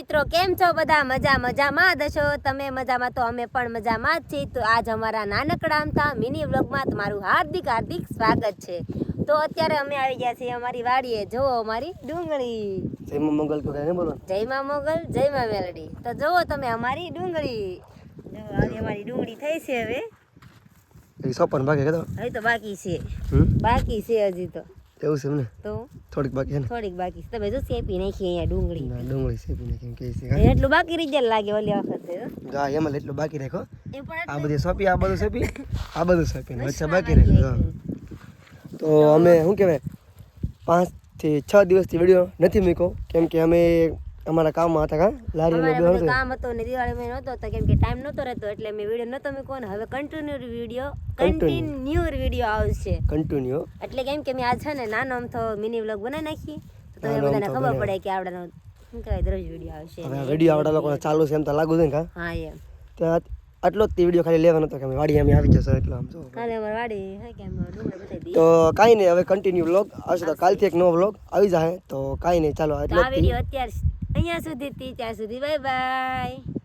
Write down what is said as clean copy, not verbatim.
મિત્રો કેમ છો બધા મજામાં દશો તમે મજામાં તો અમે પણ મજામાં જ છીએ તો આજ અમારા નાનકડા અમથા મિની વ્લોગમાં તમારું હાર્દિક સ્વાગત છે તો અત્યારે અમે આવી ગયા છીએ અમારી વાડીએ જોવો અમારી ડુંગળી જય માં મંગલ તો કઈ બોલો જય માં મોગલ જય માં મેલડી તો જોવો તમે અમારી ડુંગળી જો આવી અમારી ડુંગળી થઈ છે હવે એ સોપન ભાગે કદો હવે તો બાકી છે હજી તો એવું છે ને તો થોડીક બાકી છે ને થોડીક બાકી છે તમે જો શેપી નાખી અહીંયા ડુંગળી ના ડુંગળી સેપી ને કેમ કે છે એટલું બાકી રહી જાય લાગે ઓલી વખતે જા એમાં એટલું બાકી રાખો એ પણ આ બધી સોપી આ બધું સોપી આ બધું સોપી ને વચ્ચે બાકી રાખો તો અમે શું કહેવાય 5 થી 6 દિવસથી વિડિયો નથી મૂક્યો કેમ કે અમે અમારા કામમાં હતા લારી ને બધું કામ હતું ને દિવાળી માં નહોતો તો કેમ કે ટાઈમ નહોતો રહેતો એટલે મેં વિડિયો નહોતો મૂક્યો ને હવે કન્ટિન્યુ વિડિયો આવશે કન્ટિન્યુ એટલે કેમ કે મેં આજ છે ને નાનો અમથો મિની વ્લોગ બનાવી નાખી તો તમને બધાને ખબર પડે કે આવડાનો શું કહેવાય દરરોજ વિડિયો આવશે હવે વિડિયો આવડા લોકોને ચાલુ છે એમ તો લાગુ છે ને હા એમ તો આટલો જ વિડિયો ખાલી લેવાનો હતો કે અમે વાડી અમે આવી જશે એટલે આમ જો કાલે અમાર વાડી હે કે અમે ડુંગળી બતાવી દી તો કાઈ નહીં હવે કન્ટિન્યુ વ્લોગ આવશે તો કાલથી એક નવો વ્લોગ આવી જાય તો કાઈ નહીં ચાલો આ વિડિયો અત્યારે અહીંયા સુધી ત્યાં સુધી બાય બાય